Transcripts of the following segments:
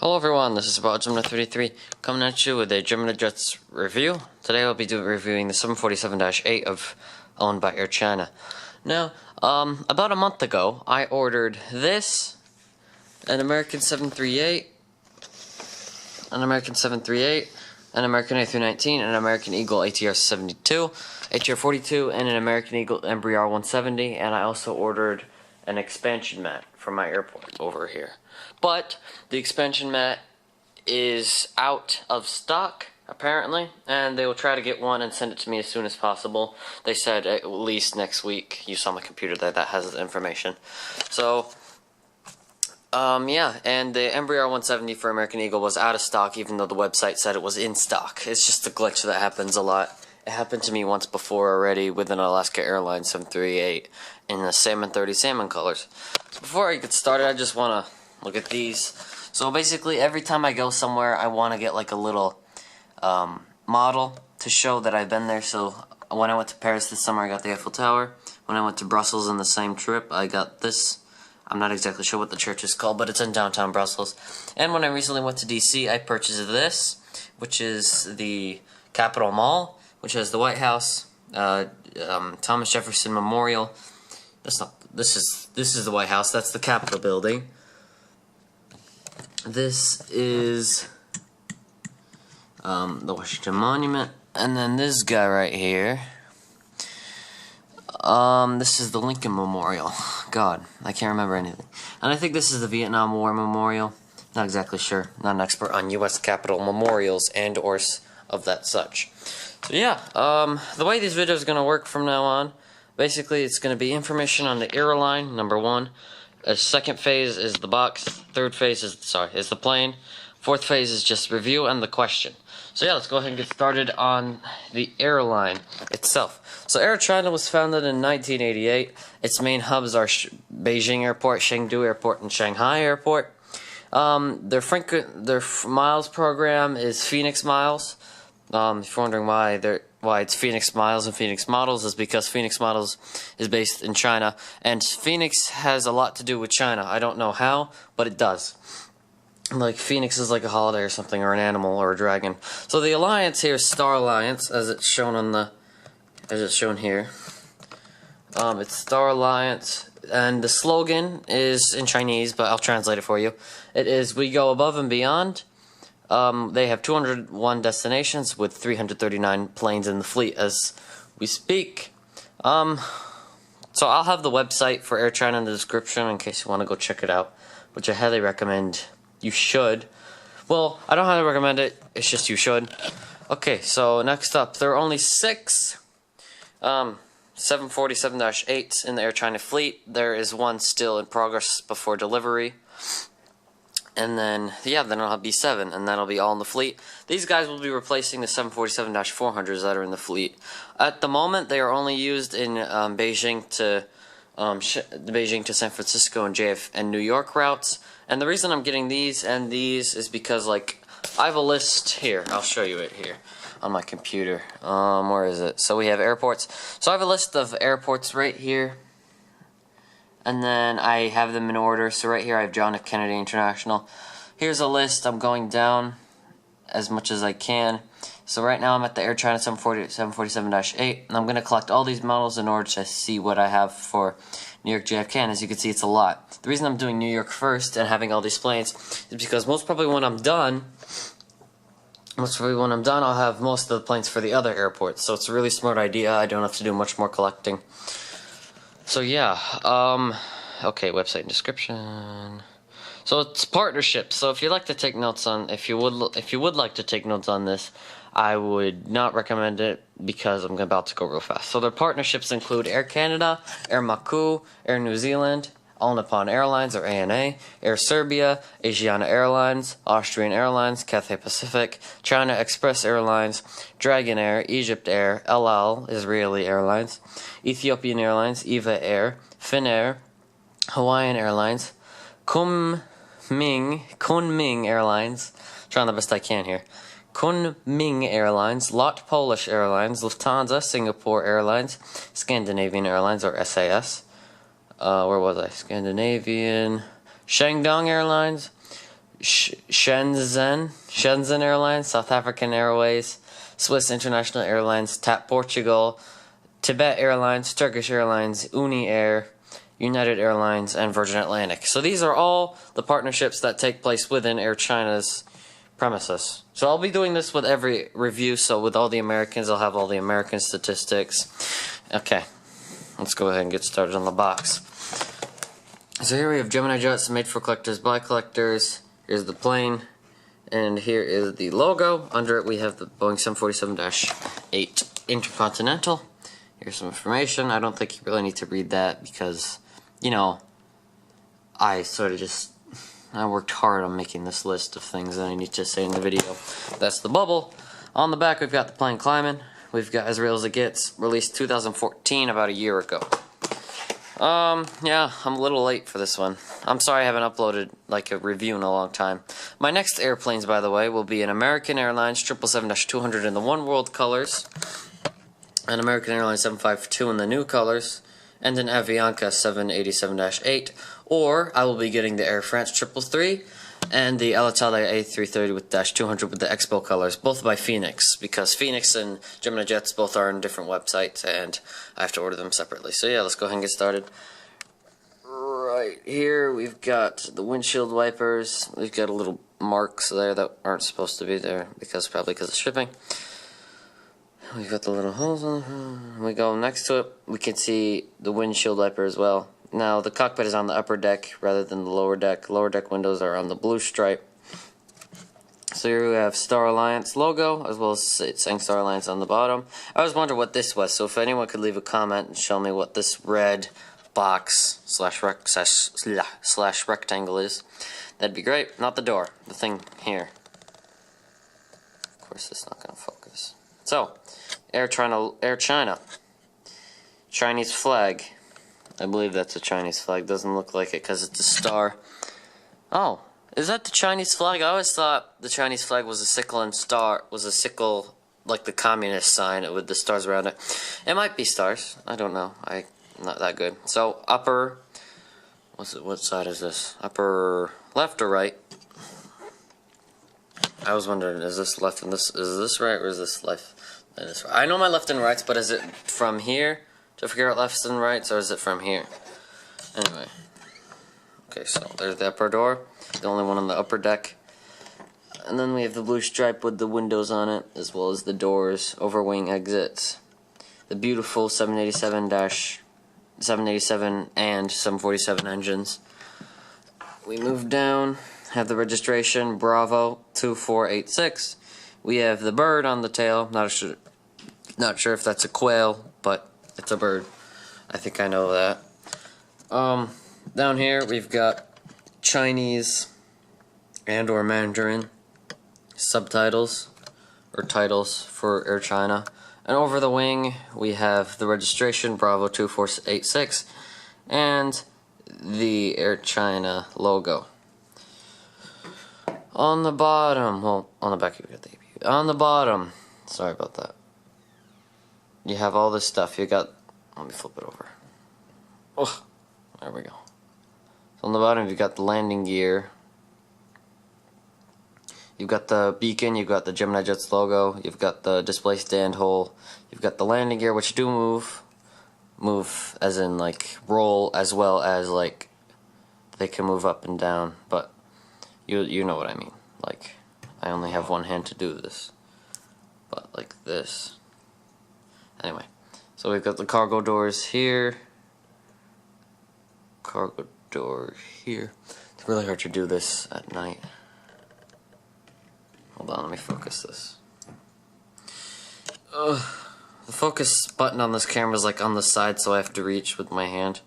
Hello everyone, this is about Gemini 33 coming at you with a Gemini Jets review. Today I'll be reviewing the 747-8 owned by Air China. Now, about a month ago, I ordered this, an American 738, an American A319, an American Eagle ATR 72, ATR 42, and an American Eagle Embraer 170, and I also ordered an expansion mat from my airport over here. But the expansion mat is out of stock, apparently, and they will try to get one and send it to me as soon as possible. They said at least next week. You saw my computer there, that has the information. So, yeah, and the Embraer 170 for American Eagle was out of stock, even though the website said it was in stock. It's just a glitch that happens a lot. It happened to me once before already with an Alaska Airlines 738 in the salmon 30 salmon colors. So before I get started, I just want to look at these. So basically, every time I go somewhere, I want to get like a little model to show that I've been there. So when I went to Paris this summer, I got the Eiffel Tower. When I went to Brussels on the same trip, I got this. I'm not exactly sure what the church is called, but it's in downtown Brussels. And when I recently went to DC, I purchased this, which is the Capitol Mall, which has the White House, Thomas Jefferson Memorial. This is the White House. That's the Capitol building. This is the Washington Monument, and then this guy right here. This is the Lincoln Memorial. God, I can't remember anything. And I think this is the Vietnam War Memorial. Not exactly sure. Not an expert on U.S. Capitol memorials and or of that such. So yeah, the way these videos are going to work from now on, basically it's going to be information on the airline, number one. Second phase is the box. Third phase is the plane. Fourth phase is just review and the question. So yeah, let's go ahead and get started on the airline itself. So Air China was founded in 1988. Its main hubs are Beijing Airport, Chengdu Airport, and Shanghai Airport. Their miles program is Phoenix Miles. If you're wondering why it's Phoenix Miles and Phoenix Models, is because Phoenix Models is based in China, and Phoenix has a lot to do with China. I don't know how, but it does. Like Phoenix is like a holiday or something, or an animal, or a dragon. So the alliance here is Star Alliance, as it's shown here. It's Star Alliance, and the slogan is in Chinese, but I'll translate it for you. It is, "We go above and beyond." They have 201 destinations with 339 planes in the fleet as we speak. So I'll have the website for Air China in the description in case you want to go check it out, which I highly recommend. You should. Well, I don't highly recommend it, it's just you should. Okay, so next up, there are only 6 747-8s in the Air China fleet. There is one still in progress before delivery. And then, yeah, then I'll have B7, and that'll be all in the fleet. These guys will be replacing the 747-400s that are in the fleet. At the moment, they are only used in Beijing to San Francisco and JF and New York routes. And the reason I'm getting these and these is because, like, I have a list here. I'll show you it here on my computer. Where is it? So we have airports. So I have a list of airports right here. And then I have them in order. So right here I have John F. Kennedy International. Here's a list. I'm going down as much as I can. So right now I'm at the Air China 747-8. And I'm going to collect all these models in order to see what I have for New York JFK. And as you can see, it's a lot. The reason I'm doing New York first and having all these planes is because most probably when I'm done, I'll have most of the planes for the other airports. So it's a really smart idea. I don't have to do much more collecting. So yeah, okay, website and description. So it's partnerships. So if you'd like to take notes on, if you would like to take notes on this, I would not recommend it because I'm about to go real fast. So their partnerships include Air Canada, Air Macau, Air New Zealand, All Nippon Airlines or ANA, Air Serbia, Asiana Airlines, Austrian Airlines, Cathay Pacific, China Express Airlines, Dragon Air, Egypt Air, El Al, Israeli Airlines, Ethiopian Airlines, Eva Air, Finnair, Hawaiian Airlines, Kunming Airlines, trying the best I can here, Kunming Airlines, LOT Polish Airlines, Lufthansa, Singapore Airlines, Scandinavian Airlines or SAS, where was I? Scandinavian, Shandong Airlines, Shenzhen Airlines, South African Airways, Swiss International Airlines, TAP Portugal, Tibet Airlines, Turkish Airlines, Uni Air, United Airlines, and Virgin Atlantic. So these are all the partnerships that take place within Air China's premises. So I'll be doing this with every review, so with all the Americans, I'll have all the American statistics. Okay, let's go ahead and get started on the box. So here we have Gemini jets made for collectors by collectors. Here's the plane, and here is the logo. Under it we have the Boeing 747-8 Intercontinental. Here's some information. I don't think you really need to read that because, you know, I worked hard on making this list of things that I need to say in the video. That's the bubble. On the back we've got the plane climbing. We've got As Real As It Gets, released 2014, about a year ago. Yeah, I'm a little late for this one. I'm sorry I haven't uploaded, like, a review in a long time. My next airplanes, by the way, will be an American Airlines 777-200 in the One World colors, an American Airlines 752 in the new colors, and an Avianca 787-8, or I will be getting the Air France 333 and the Alitalia A330 with -200 with the Expo colors, both by Phoenix, because Phoenix and Gemini Jets both are on different websites, and I have to order them separately. So yeah, let's go ahead and get started. Right here, we've got the windshield wipers. We've got a little marks there that aren't supposed to be there, probably because of shipping. We've got the little holes on it. We go next to it, we can see the windshield wiper as well. Now, the cockpit is on the upper deck rather than the lower deck. Lower deck windows are on the blue stripe. So here we have Star Alliance logo, as well as saying Star Alliance on the bottom. I always wondered what this was, so if anyone could leave a comment and show me what this red box slash rectangle is, that'd be great. Not the door, the thing here. Of course, it's not going to focus. So, Air China. Chinese flag. I believe that's a Chinese flag. Doesn't look like it because it's a star. Oh, is that the Chinese flag? I always thought the Chinese flag was a sickle and star. Was a sickle like the communist sign with the stars around it. It might be stars. I don't know. I'm not that good. So upper. What side is this? Upper left or right? I was wondering, is this left and this? Is this right or is this left and this right? I know my left and rights, but is it from here to figure out lefts and rights, or is it from here? Anyway. Okay, so there's the upper door, the only one on the upper deck. And then we have the blue stripe with the windows on it, as well as the doors, overwing exits. The beautiful 787 and 747 engines. We move down, have the registration, Bravo 2486. We have the bird on the tail, not sure if that's a quail, but it's a bird. I think I know that. Down here we've got Chinese and or Mandarin subtitles or titles for Air China. And over the wing we have the registration Bravo 2486 and the Air China logo. On the bottom, well, on the back you got the APU. On the bottom, sorry about that. You have all this stuff. You got, let me flip it over. Oh, there we go. So on the bottom, you've got the landing gear. You've got the beacon. You've got the Gemini Jets logo. You've got the display stand hole. You've got the landing gear, which do move as in like roll, as well as like they can move up and down. But you know what I mean. Like I only have one hand to do this, but like this. Anyway, so we've got the cargo doors here, cargo door here. It's really hard to do this at night. Hold on, let me focus this. The focus button on this camera is like on the side, so I have to reach with my hand.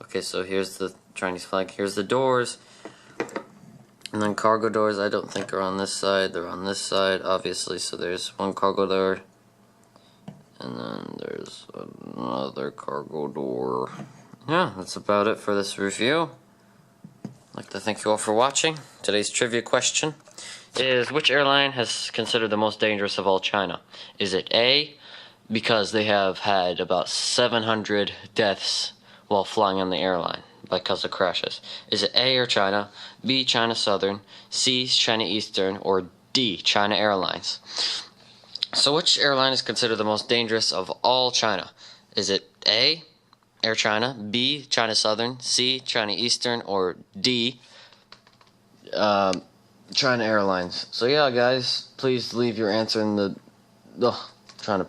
Okay, so here's the Chinese flag, here's the doors. And then cargo doors I don't think are on this side, they're on this side, obviously, so there's one cargo door. And then there's another cargo door. Yeah, that's about it for this review. I'd like to thank you all for watching. Today's trivia question is, which airline has considered the most dangerous of all China? Is it A, because they have had about 700 deaths while flying on the airline because of crashes? Is it A, Air China, B, China Southern, C, China Eastern, or D, China Airlines? So which airline is considered the most dangerous of all China? Is it A, Air China, B, China Southern, C, China Eastern, or D, China Airlines? So yeah, guys, please leave your answer in the... trying to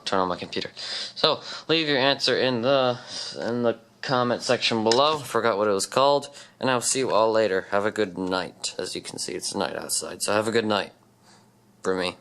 turn on my computer. So leave your answer in the comment section below. Forgot what it was called, and I'll see you all later. Have a good night. As you can see, it's night outside, so have a good night for me.